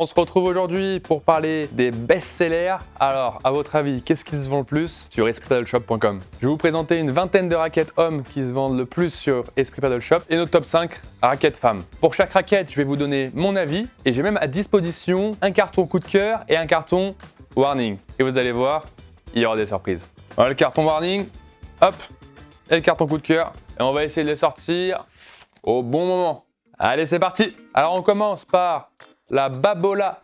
On se retrouve aujourd'hui pour parler des best-sellers. Alors, à votre avis, qu'est-ce qui se vend le plus sur espritspaddleshop.com? Je vais vous présenter une vingtaine de raquettes hommes qui se vendent le plus sur Esprit Paddle Shop et notre top 5 raquettes femmes. Pour chaque raquette, je vais vous donner mon avis et j'ai même à disposition un carton coup de cœur et un carton warning. Et vous allez voir, il y aura des surprises. Voilà le carton warning, hop, et le carton coup de cœur. Et on va essayer de les sortir au bon moment. Allez, c'est parti! Alors, on commence par la Babola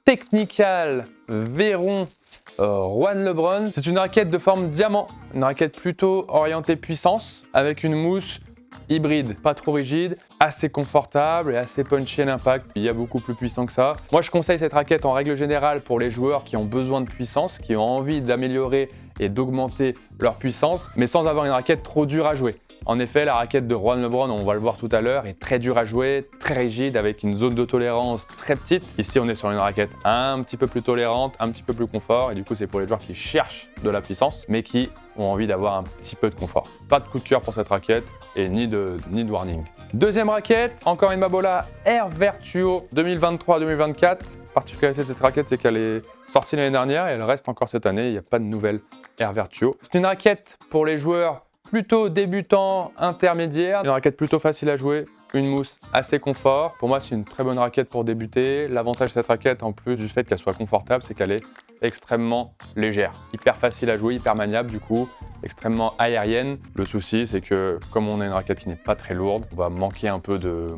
Technical Veyron Juan Lebrun. C'est une raquette de forme diamant, une raquette plutôt orientée puissance avec une mousse hybride, pas trop rigide, assez confortable et assez punchy à l'impact. Il y a beaucoup plus puissant que ça. Moi, je conseille cette raquette en règle générale pour les joueurs qui ont besoin de puissance, qui ont envie d'améliorer et d'augmenter leur puissance, mais sans avoir une raquette trop dure à jouer. En effet, la raquette de Juan Lebrun, on va le voir tout à l'heure, est très dure à jouer, très rigide, avec une zone de tolérance très petite. Ici, on est sur une raquette un petit peu plus tolérante, un petit peu plus confort, et du coup, c'est pour les joueurs qui cherchent de la puissance, mais qui ont envie d'avoir un petit peu de confort. Pas de coup de cœur pour cette raquette, et ni de warning. Deuxième raquette, encore une Babola Air Virtuo 2023-2024. La particularité de cette raquette, c'est qu'elle est sortie l'année dernière, et elle reste encore cette année, il n'y a pas de nouvelle Air Virtuo. C'est une raquette pour les joueurs plutôt débutant, intermédiaire, une raquette plutôt facile à jouer, une mousse assez confort. Pour moi, c'est une très bonne raquette pour débuter. L'avantage de cette raquette, en plus du fait qu'elle soit confortable, c'est qu'elle est extrêmement légère. Hyper facile à jouer, hyper maniable du coup, extrêmement aérienne. Le souci, c'est que comme on a une raquette qui n'est pas très lourde, on va manquer un peu de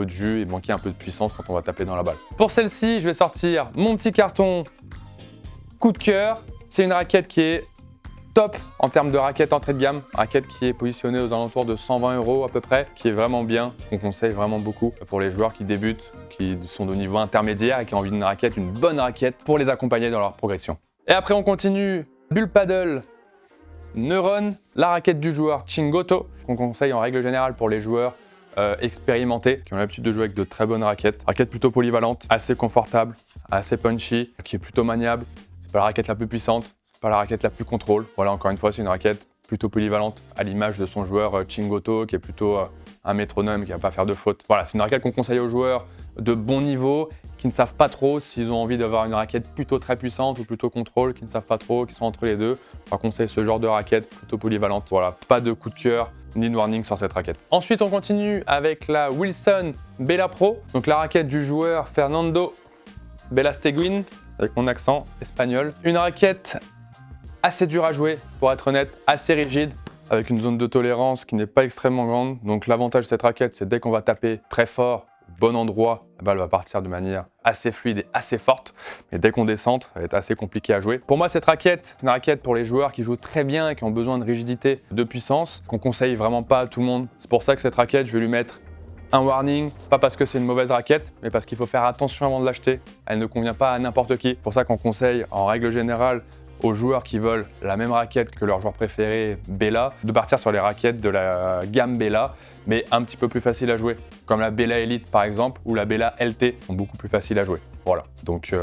jus et manquer un peu de puissance quand on va taper dans la balle. Pour celle-ci, je vais sortir mon petit carton coup de cœur. C'est une raquette qui est top en termes de raquette entrée de gamme, raquette qui est positionnée aux alentours de 120 € à peu près, qui est vraiment bien, qu'on conseille vraiment beaucoup pour les joueurs qui débutent, qui sont de niveau intermédiaire et qui ont envie d'une raquette, une bonne raquette pour les accompagner dans leur progression. Et après on continue, Bull Paddle Neuron, la raquette du joueur Chingoto, qu'on conseille en règle générale pour les joueurs expérimentés, qui ont l'habitude de jouer avec de très bonnes raquettes. Raquette plutôt polyvalente, assez confortable, assez punchy, qui est plutôt maniable. C'est pas la raquette la plus puissante, pas la raquette la plus contrôle. Voilà, encore une fois, c'est une raquette plutôt polyvalente à l'image de son joueur Chingoto, qui est plutôt un métronome, qui ne va pas faire de faute. Voilà, c'est une raquette qu'on conseille aux joueurs de bon niveau, qui ne savent pas trop s'ils ont envie d'avoir une raquette plutôt très puissante ou plutôt contrôle, qui ne savent pas trop, qui sont entre les deux. On conseille ce genre de raquette plutôt polyvalente. Voilà, pas de coup de cœur ni de warning sur cette raquette. Ensuite, on continue avec la Wilson Bella Pro, donc la raquette du joueur Fernando Belasteguin, avec mon accent espagnol. Une raquette assez dur à jouer, pour être honnête, assez rigide, avec une zone de tolérance qui n'est pas extrêmement grande. Donc l'avantage de cette raquette, c'est dès qu'on va taper très fort, au bon endroit, la balle va partir de manière assez fluide et assez forte. Mais dès qu'on descend, ça va être assez compliqué à jouer. Pour moi, cette raquette, c'est une raquette pour les joueurs qui jouent très bien et qui ont besoin de rigidité, de puissance, qu'on conseille vraiment pas à tout le monde. C'est pour ça que cette raquette, je vais lui mettre un warning, pas parce que c'est une mauvaise raquette, mais parce qu'il faut faire attention avant de l'acheter. Elle ne convient pas à n'importe qui. C'est pour ça qu'on conseille, en règle générale, aux joueurs qui veulent la même raquette que leur joueur préféré, Bella, de partir sur les raquettes de la gamme Bella, mais un petit peu plus facile à jouer, comme la Bella Elite par exemple, ou la Bella LT, sont beaucoup plus faciles à jouer. Voilà, donc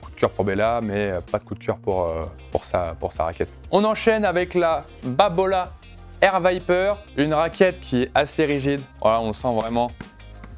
coup de cœur pour Bella, mais pas de coup de cœur pour sa raquette. On enchaîne avec la Babola Air Viper, une raquette qui est assez rigide. Voilà, on le sent vraiment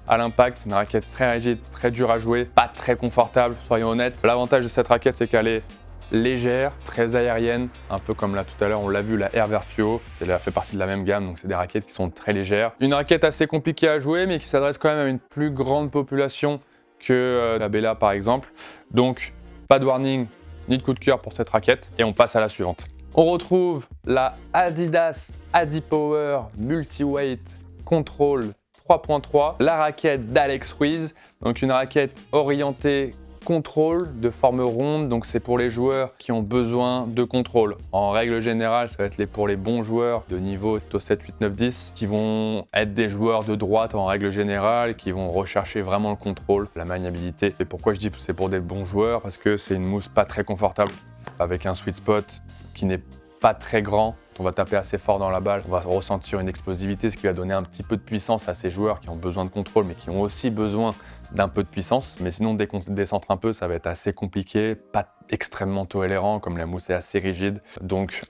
à l'impact, c'est une raquette très rigide, très dure à jouer, pas très confortable, soyons honnêtes. L'avantage de cette raquette, c'est qu'elle est légère, très aérienne, un peu comme là tout à l'heure on l'a vu, la Air Virtuo, elle fait partie de la même gamme, donc c'est des raquettes qui sont très légères. Une raquette assez compliquée à jouer, mais qui s'adresse quand même à une plus grande population que la Bella par exemple. Donc pas de warning ni de coup de cœur pour cette raquette, et on passe à la suivante. On retrouve la Adidas Adipower Multiweight Control 3.3, la raquette d'Alex Ruiz, donc une raquette orientée contrôle de forme ronde, donc c'est pour les joueurs qui ont besoin de contrôle. En règle générale, ça va être pour les bons joueurs de niveau TO 7, 8, 9, 10 qui vont être des joueurs de droite en règle générale, qui vont rechercher vraiment le contrôle, la maniabilité. Et pourquoi je dis que c'est pour des bons joueurs? Parce que c'est une mousse pas très confortable, avec un sweet spot qui n'est pas très grand. On va taper assez fort dans la balle, on va ressentir une explosivité, ce qui va donner un petit peu de puissance à ces joueurs qui ont besoin de contrôle, mais qui ont aussi besoin d'un peu de puissance. Mais sinon, dès qu'on se décentre un peu, ça va être assez compliqué, pas extrêmement tolérant, comme la mousse est assez rigide. Donc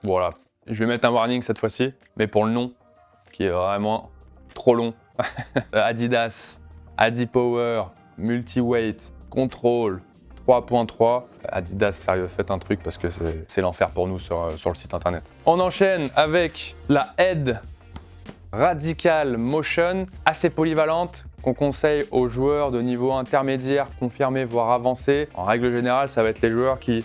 voilà, je vais mettre un warning cette fois-ci, mais pour le nom, qui est vraiment trop long. Adidas Adipower Multiweight contrôle 3.3. Adidas, sérieux, faites un truc parce que c'est l'enfer pour nous sur le site internet. On enchaîne avec la Head Radical Motion, assez polyvalente, qu'on conseille aux joueurs de niveau intermédiaire, confirmé, voire avancé. En règle générale, ça va être les joueurs qui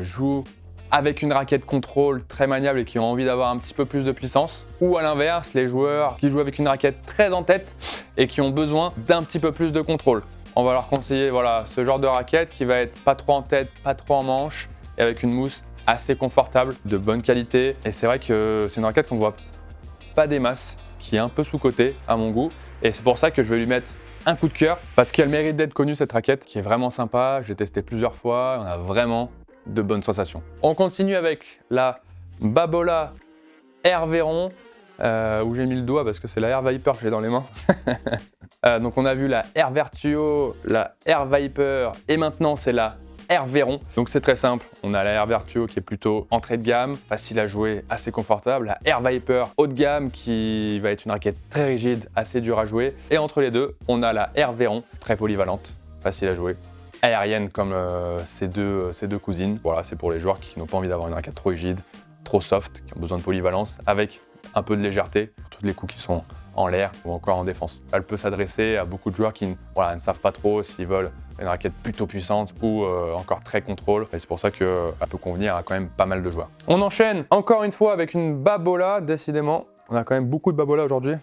jouent avec une raquette contrôle très maniable et qui ont envie d'avoir un petit peu plus de puissance. Ou à l'inverse, les joueurs qui jouent avec une raquette très en tête et qui ont besoin d'un petit peu plus de contrôle. On va leur conseiller voilà, ce genre de raquette qui va être pas trop en tête, pas trop en manche et avec une mousse assez confortable, de bonne qualité. Et c'est vrai que c'est une raquette qu'on voit pas des masses, qui est un peu sous-cotée à mon goût. Et c'est pour ça que je vais lui mettre un coup de cœur parce qu'elle mérite d'être connue cette raquette qui est vraiment sympa. Je l'ai testée plusieurs fois, on a vraiment de bonnes sensations. On continue avec la Babola Air Veron, où j'ai mis le doigt parce que c'est la Air Viper que j'ai dans les mains. Donc on a vu la Air Virtuo, la Air Viper et maintenant c'est la Air Veron. Donc c'est très simple, on a la Air Virtuo qui est plutôt entrée de gamme, facile à jouer, assez confortable. La Air Viper haut de gamme qui va être une raquette très rigide, assez dure à jouer. Et entre les deux, on a la Air Veron, très polyvalente, facile à jouer, aérienne comme ses deux cousines. Voilà, c'est pour les joueurs qui n'ont pas envie d'avoir une raquette trop rigide, trop soft, qui ont besoin de polyvalence, avec un peu de légèreté, pour tous les coups qui sont en l'air ou encore en défense. Elle peut s'adresser à beaucoup de joueurs qui ne savent pas trop s'ils veulent une raquette plutôt puissante ou encore très contrôle. Et c'est pour ça qu'elle peut convenir à quand même pas mal de joueurs. On enchaîne encore une fois avec une Babola, décidément. On a quand même beaucoup de Babola aujourd'hui.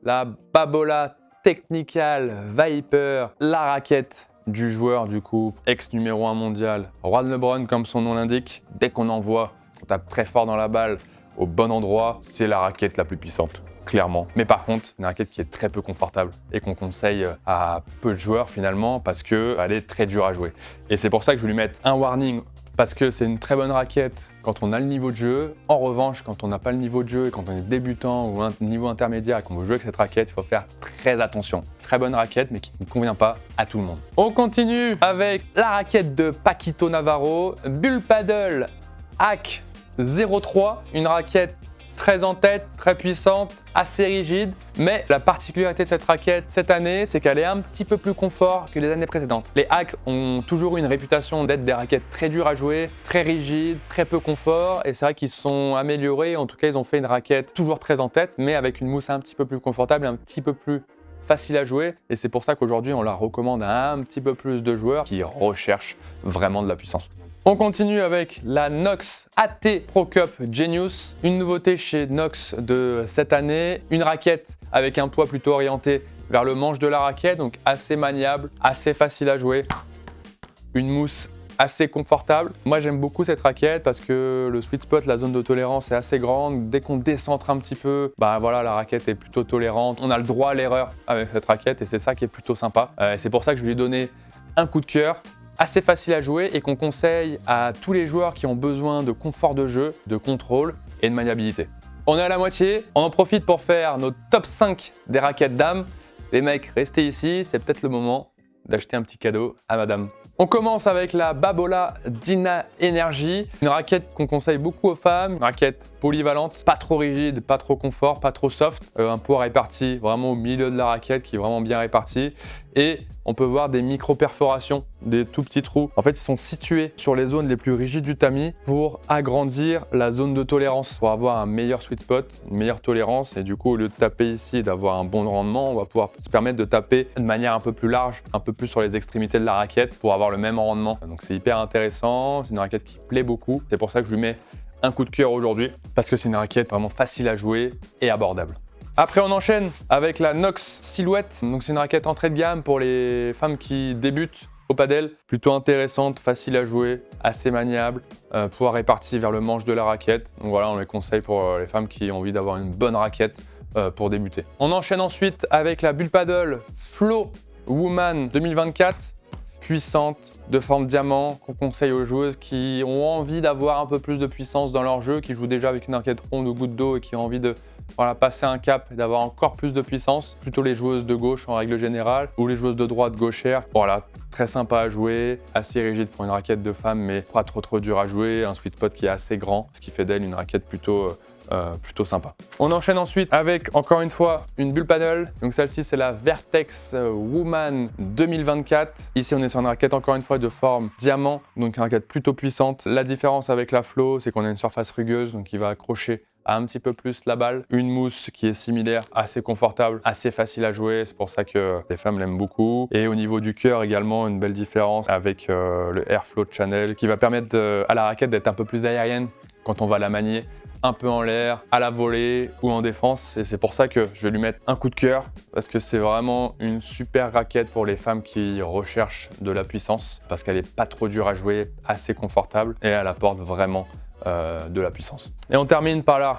La Babola Technical Viper, la raquette du joueur du coup, ex numéro 1 mondial, Juan LeBron comme son nom l'indique. Dès qu'on envoie, on tape très fort dans la balle, au bon endroit, c'est la raquette la plus puissante. Clairement. Mais par contre, une raquette qui est très peu confortable et qu'on conseille à peu de joueurs finalement parce qu'elle est très dure à jouer. Et c'est pour ça que je vais lui mettre un warning parce que c'est une très bonne raquette quand on a le niveau de jeu. En revanche, quand on n'a pas le niveau de jeu et quand on est débutant ou un niveau intermédiaire et qu'on veut jouer avec cette raquette, il faut faire très attention. Très bonne raquette mais qui ne convient pas à tout le monde. On continue avec la raquette de Paquito Navarro, Bull Paddle Hack 03, une raquette très en tête, très puissante, assez rigide. Mais la particularité de cette raquette cette année, c'est qu'elle est un petit peu plus confort que les années précédentes. Les hacks ont toujours eu une réputation d'être des raquettes très dures à jouer, très rigides, très peu confort. Et c'est vrai qu'ils se sont améliorés. En tout cas, ils ont fait une raquette toujours très en tête, mais avec une mousse un petit peu plus confortable, un petit peu plus facile à jouer. Et c'est pour ça qu'aujourd'hui, on la recommande à un petit peu plus de joueurs qui recherchent vraiment de la puissance. On continue avec la Nox AT Pro Cup Genius, une nouveauté chez Nox de cette année, une raquette avec un poids plutôt orienté vers le manche de la raquette, donc assez maniable, assez facile à jouer, une mousse assez confortable. Moi j'aime beaucoup cette raquette parce que le sweet spot, la zone de tolérance est assez grande. Dès qu'on décentre un petit peu, voilà, la raquette est plutôt tolérante. On a le droit à l'erreur avec cette raquette et c'est ça qui est plutôt sympa. C'est pour ça que je lui ai donné un coup de cœur. Assez facile à jouer et qu'on conseille à tous les joueurs qui ont besoin de confort de jeu, de contrôle et de maniabilité. On est à la moitié, on en profite pour faire nos top 5 des raquettes dames. Les mecs, restez ici, c'est peut-être le moment d'acheter un petit cadeau à madame. On commence avec la Babola Dyna Energy, une raquette qu'on conseille beaucoup aux femmes, une raquette polyvalente, pas trop rigide, pas trop confort, pas trop soft, un poids réparti vraiment au milieu de la raquette qui est vraiment bien réparti et on peut voir des micro-perforations, des tout petits trous. En fait, ils sont situés sur les zones les plus rigides du tamis pour agrandir la zone de tolérance, pour avoir un meilleur sweet spot, une meilleure tolérance. Et du coup, au lieu de taper ici et d'avoir un bon rendement, on va pouvoir se permettre de taper de manière un peu plus large, un peu plus sur les extrémités de la raquette pour avoir le même rendement. Donc c'est hyper intéressant, c'est une raquette qui plaît beaucoup. C'est pour ça que je lui mets un coup de cœur aujourd'hui, parce que c'est une raquette vraiment facile à jouer et abordable. Après, on enchaîne avec la Nox Silhouette. Donc, c'est une raquette entrée de gamme pour les femmes qui débutent au padel. Plutôt intéressante, facile à jouer, assez maniable, pouvoir répartir vers le manche de la raquette. Donc voilà, on les conseille pour les femmes qui ont envie d'avoir une bonne raquette pour débuter. On enchaîne ensuite avec la Bull Paddle Flow Woman 2024. Puissante, de forme diamant, qu'on conseille aux joueuses qui ont envie d'avoir un peu plus de puissance dans leur jeu, qui jouent déjà avec une raquette ronde ou goutte d'eau et qui ont envie de passer un cap et d'avoir encore plus de puissance. Plutôt les joueuses de gauche en règle générale ou les joueuses de droite gauchères. Voilà, très sympa à jouer, assez rigide pour une raquette de femme mais pas trop dur à jouer. Un sweet spot qui est assez grand, ce qui fait d'elle une raquette plutôt plutôt sympa. On enchaîne ensuite avec encore une fois une bulle paddle. Donc celle-ci c'est la Vertex Woman 2024. Ici on est sur une raquette encore une fois de forme diamant, donc une raquette plutôt puissante. La différence avec la Flow, c'est qu'on a une surface rugueuse, donc qui va accrocher un petit peu plus la balle. Une mousse qui est similaire, assez confortable, assez facile à jouer. C'est pour ça que les femmes l'aiment beaucoup. Et au niveau du cœur également, une belle différence avec le Airflow de Chanel qui va permettre à la raquette d'être un peu plus aérienne quand on va la manier, un peu en l'air, à la volée ou en défense. Et c'est pour ça que je vais lui mettre un coup de cœur parce que c'est vraiment une super raquette pour les femmes qui recherchent de la puissance parce qu'elle n'est pas trop dure à jouer, assez confortable et elle apporte vraiment de la puissance. Et on termine par la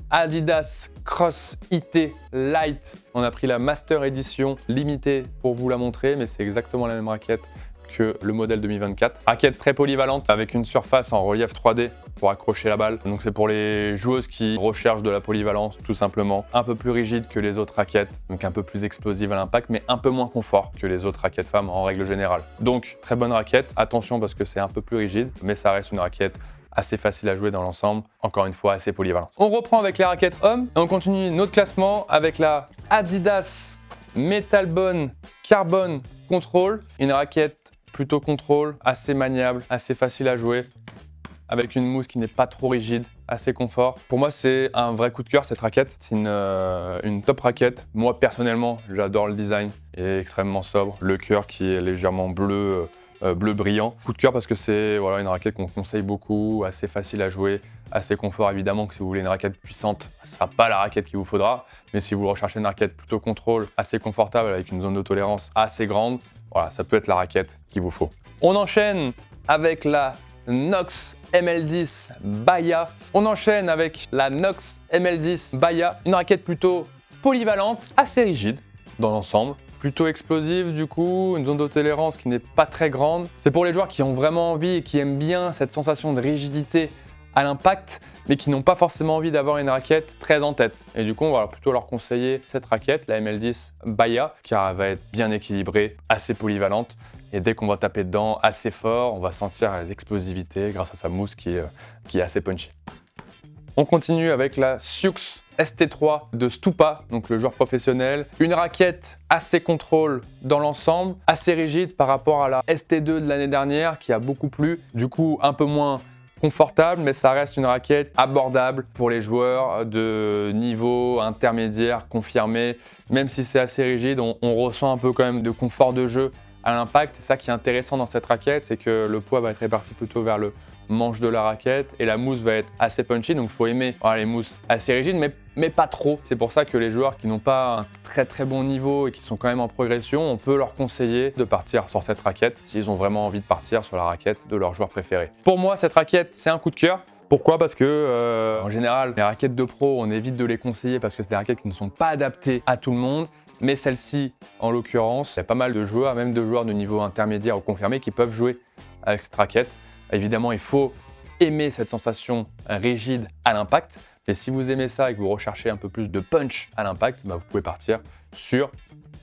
Adidas Cross IT Light. On a pris la Master Edition limitée pour vous la montrer, mais c'est exactement la même raquette que le modèle 2024. Raquette très polyvalente avec une surface en relief 3D pour accrocher la balle. Donc c'est pour les joueuses qui recherchent de la polyvalence tout simplement. Un peu plus rigide que les autres raquettes, donc un peu plus explosive à l'impact, mais un peu moins confort que les autres raquettes femmes en règle générale. Donc très bonne raquette. Attention parce que c'est un peu plus rigide, mais ça reste une raquette assez facile à jouer dans l'ensemble, encore une fois assez polyvalente. On reprend avec les raquettes hommes et on continue notre classement avec la Adidas Metalbone Carbon Control, une raquette plutôt contrôle, assez maniable, assez facile à jouer, avec une mousse qui n'est pas trop rigide, assez confort. Pour moi, c'est un vrai coup de cœur cette raquette. C'est une top raquette. Moi, personnellement, j'adore le design. Il est extrêmement sobre. Le cœur qui est légèrement bleu, bleu brillant. Coup de cœur parce que c'est voilà, une raquette qu'on conseille beaucoup, assez facile à jouer, assez confort. Évidemment que si vous voulez une raquette puissante, ce ne sera pas la raquette qu'il vous faudra. Mais si vous recherchez une raquette plutôt contrôle, assez confortable, avec une zone de tolérance assez grande, voilà, ça peut être la raquette qu'il vous faut. On enchaîne avec la Nox ML10 Baya. On enchaîne avec la Nox ML10 Baya, une raquette plutôt polyvalente, assez rigide dans l'ensemble. Plutôt explosive du coup, une zone de tolérance qui n'est pas très grande. C'est pour les joueurs qui ont vraiment envie et qui aiment bien cette sensation de rigidité à l'impact, mais qui n'ont pas forcément envie d'avoir une raquette très en tête. Et du coup, on va plutôt leur conseiller cette raquette, la ML10 Baya, car elle va être bien équilibrée, assez polyvalente. Et dès qu'on va taper dedans assez fort, on va sentir l'explosivité grâce à sa mousse qui est assez punchy. On continue avec la Siux ST3 de Stupa, donc le joueur professionnel. Une raquette assez contrôle dans l'ensemble, assez rigide par rapport à la ST2 de l'année dernière qui a beaucoup plu. Du coup, un peu moins confortable, mais ça reste une raquette abordable pour les joueurs de niveau intermédiaire confirmé. Même si c'est assez rigide, on ressent un peu quand même de confort de jeu à l'impact. C'est ça qui est intéressant dans cette raquette, c'est que le poids va être réparti plutôt vers le manche de la raquette et la mousse va être assez punchy, donc il faut aimer les mousses assez rigides mais pas trop. C'est pour ça que les joueurs qui n'ont pas un très bon niveau et qui sont quand même en progression, on peut leur conseiller de partir sur cette raquette s'ils ont vraiment envie de partir sur la raquette de leur joueur préféré. Pour moi, cette raquette, c'est un coup de cœur. Pourquoi? Parce que en général, les raquettes de pro, on évite de les conseiller parce que c'est des raquettes qui ne sont pas adaptées à tout le monde. Mais celle-ci, en l'occurrence, il y a pas mal de joueurs, même de joueurs de niveau intermédiaire ou confirmé, qui peuvent jouer avec cette raquette. Évidemment, il faut aimer cette sensation rigide à l'impact. Mais si vous aimez ça et que vous recherchez un peu plus de punch à l'impact, vous pouvez partir sur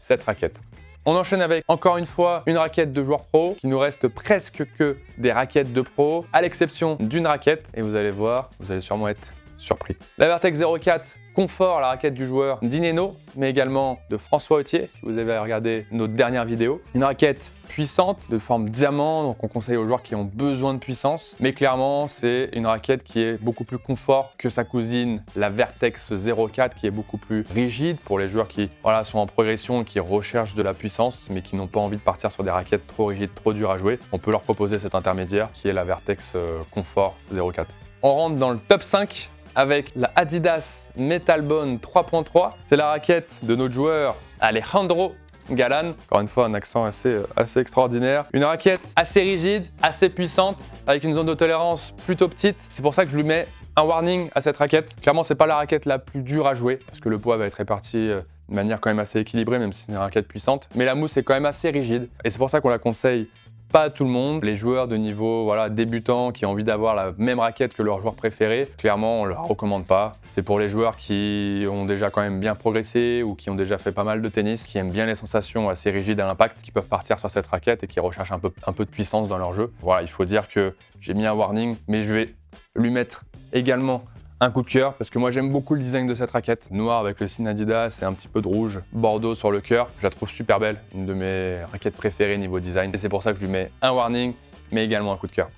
cette raquette. On enchaîne avec, encore une fois, une raquette de joueur pro. Il nous reste presque que des raquettes de pro, à l'exception d'une raquette. Et vous allez voir, vous allez sûrement être surpris. La Vertex 04 Confort, la raquette du joueur Dineno, mais également de François Autier, si vous avez regardé notre dernière vidéo. Une raquette puissante, de forme diamant, donc on conseille aux joueurs qui ont besoin de puissance. Mais clairement, c'est une raquette qui est beaucoup plus confort que sa cousine, la Vertex 04, qui est beaucoup plus rigide pour les joueurs qui sont en progression et qui recherchent de la puissance, mais qui n'ont pas envie de partir sur des raquettes trop rigides, trop dures à jouer. On peut leur proposer cet intermédiaire qui est la Vertex Confort 04. On rentre dans le top 5 avec la Adidas Metalbone 3.3. C'est la raquette de notre joueur Alejandro Galan. Encore une fois, un accent assez extraordinaire. Une raquette assez rigide, assez puissante, avec une zone de tolérance plutôt petite. C'est pour ça que je lui mets un warning à cette raquette. Clairement, c'est pas la raquette la plus dure à jouer, parce que le poids va être réparti de manière quand même assez équilibrée, même si c'est une raquette puissante. Mais la mousse est quand même assez rigide. Et c'est pour ça qu'on la conseille pas à tout le monde. Les joueurs de niveau débutants qui ont envie d'avoir la même raquette que leur joueur préféré, clairement on ne leur recommande pas. C'est pour les joueurs qui ont déjà quand même bien progressé ou qui ont déjà fait pas mal de tennis, qui aiment bien les sensations assez rigides à l'impact, qui peuvent partir sur cette raquette et qui recherchent un peu de puissance dans leur jeu. Voilà, il faut dire que j'ai mis un warning, mais je vais lui mettre également Un coup de cœur parce que moi j'aime beaucoup le design de cette raquette. Noir avec le signe Adidas et un petit peu de rouge, bordeaux sur le cœur. Je la trouve super belle, une de mes raquettes préférées niveau design. Et c'est pour ça que je lui mets un warning, mais également un coup de cœur.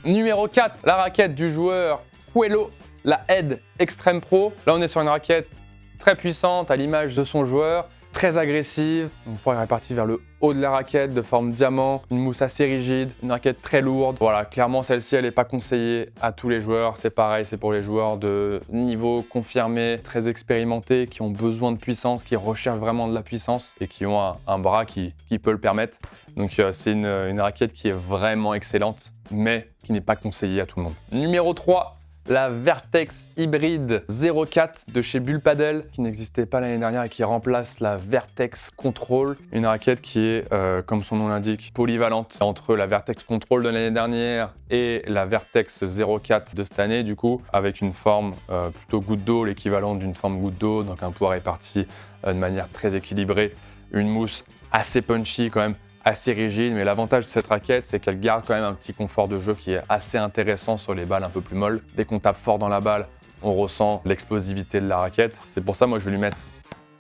Numéro 4, la raquette du joueur Quello, la Head Extreme Pro. Là on est sur une raquette très puissante à l'image de son joueur, très agressive. On pourrait répartir vers le haut de la raquette de forme diamant, une mousse assez rigide, une raquette très lourde. Voilà, clairement celle-ci elle n'est pas conseillée à tous les joueurs. C'est pareil, c'est pour les joueurs de niveau confirmé, très expérimentés, qui ont besoin de puissance, qui recherchent vraiment de la puissance et qui ont un bras qui peut le permettre. Donc c'est une raquette qui est vraiment excellente, mais qui n'est pas conseillée à tout le monde. Numéro 3. La Vertex Hybrid 04 de chez Bull Paddle qui n'existait pas l'année dernière et qui remplace la Vertex Control, une raquette qui est, comme son nom l'indique, polyvalente entre la Vertex Control de l'année dernière et la Vertex 04 de cette année, du coup, avec une forme plutôt goutte d'eau, l'équivalent d'une forme goutte d'eau, donc un poids réparti de manière très équilibrée, une mousse assez punchy quand même, assez rigide, mais l'avantage de cette raquette, c'est qu'elle garde quand même un petit confort de jeu qui est assez intéressant sur les balles un peu plus molles. Dès qu'on tape fort dans la balle, on ressent l'explosivité de la raquette. C'est pour ça, moi, je vais lui mettre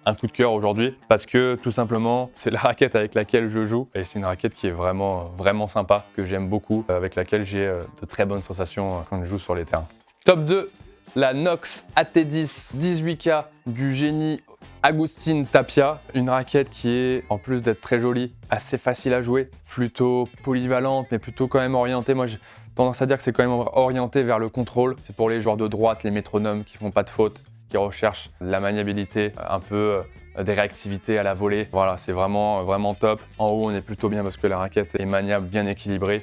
un coup de cœur aujourd'hui, parce que tout simplement, c'est la raquette avec laquelle je joue, et c'est une raquette qui est vraiment sympa, que j'aime beaucoup, avec laquelle j'ai de très bonnes sensations quand je joue sur les terrains. Top 2, la Nox AT10 18K du génie Agustín Tapia, une raquette qui est, en plus d'être très jolie, assez facile à jouer, plutôt polyvalente, mais plutôt quand même orientée. Moi, j'ai tendance à dire que c'est quand même orienté vers le contrôle. C'est pour les joueurs de droite, les métronomes qui font pas de faute, qui recherchent la maniabilité, un peu des réactivités à la volée. Voilà, c'est vraiment top. En haut, on est plutôt bien parce que la raquette est maniable, bien équilibrée.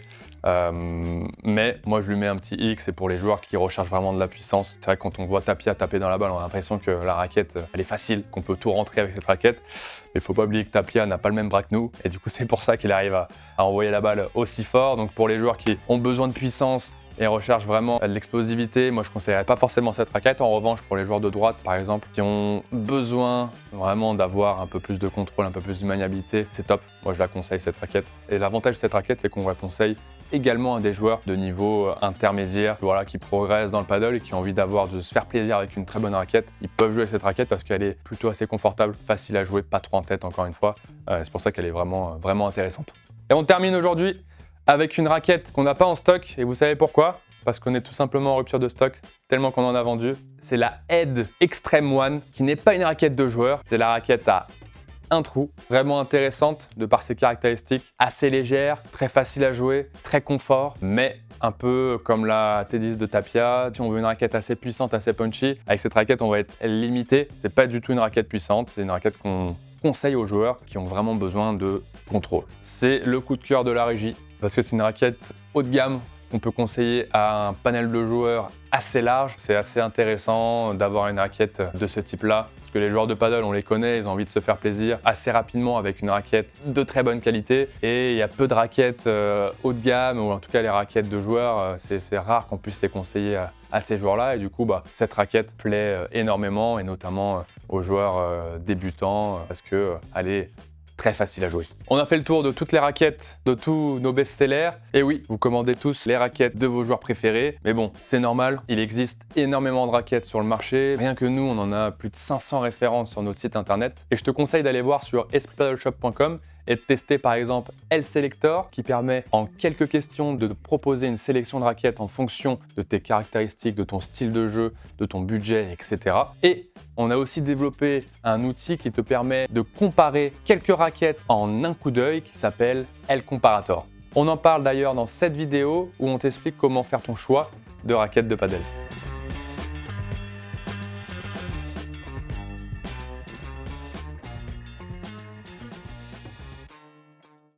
Mais moi je lui mais un petit X, c'est pour les joueurs qui recherchent vraiment de la puissance. C'est vrai que quand on voit Tapia taper dans la balle, on a l'impression que la raquette elle est facile, qu'on peut tout rentrer avec cette raquette. Mais il faut pas oublier que Tapia n'a pas le même bras que nous et du coup c'est pour ça qu'il arrive à envoyer la balle aussi fort. Donc pour les joueurs qui ont besoin de puissance et recherchent vraiment de l'explosivité, moi je ne conseillerais pas forcément cette raquette. En revanche, pour les joueurs de droite par exemple, qui ont besoin vraiment d'avoir un peu plus de contrôle, un peu plus de maniabilité, c'est top. Moi je la conseille cette raquette. Et l'avantage de cette raquette, c'est qu'on la conseille également à des joueurs de niveau intermédiaire, voilà, qui progressent dans le paddle et qui ont envie de se faire plaisir avec une très bonne raquette. Ils peuvent jouer cette raquette parce qu'elle est plutôt assez confortable, facile à jouer, pas trop en tête encore une fois. C'est pour ça qu'elle est vraiment intéressante. Et on termine aujourd'hui avec une raquette qu'on n'a pas en stock, et vous savez pourquoi? Parce qu'on est tout simplement en rupture de stock, tellement qu'on en a vendu. C'est la Head Extreme One, qui n'est pas une raquette de joueur, c'est la raquette à un trou, vraiment intéressante de par ses caractéristiques, assez légère, très facile à jouer, très confort, mais un peu comme la T10 de Tapia. Si on veut une raquette assez puissante, assez punchy, avec cette raquette on va être limité. C'est pas du tout une raquette puissante, c'est une raquette qu'on conseille aux joueurs qui ont vraiment besoin de contrôle. C'est le coup de cœur de la régie, parce que c'est une raquette haut de gamme qu'on peut conseiller à un panel de joueurs assez large. C'est assez intéressant d'avoir une raquette de ce type-là, parce que les joueurs de paddle, on les connaît, ils ont envie de se faire plaisir assez rapidement avec une raquette de très bonne qualité. Et il y a peu de raquettes haut de gamme, ou en tout cas les raquettes de joueurs, c'est rare qu'on puisse les conseiller à ces joueurs-là. Et du coup, cette raquette plaît énormément, et notamment aux joueurs débutants, parce qu'elle est très facile à jouer. On a fait le tour de toutes les raquettes, de tous nos best-sellers. Et oui, vous commandez tous les raquettes de vos joueurs préférés. Mais bon, c'est normal, il existe énormément de raquettes sur le marché. Rien que nous, on en a plus de 500 références sur notre site internet. Et je te conseille d'aller voir sur espritpaddleshop.com et de tester par exemple L-Selector, qui permet en quelques questions de proposer une sélection de raquettes en fonction de tes caractéristiques, de ton style de jeu, de ton budget, etc. Et on a aussi développé un outil qui te permet de comparer quelques raquettes en un coup d'œil qui s'appelle L-Comparator. On en parle d'ailleurs dans cette vidéo où on t'explique comment faire ton choix de raquettes de paddle.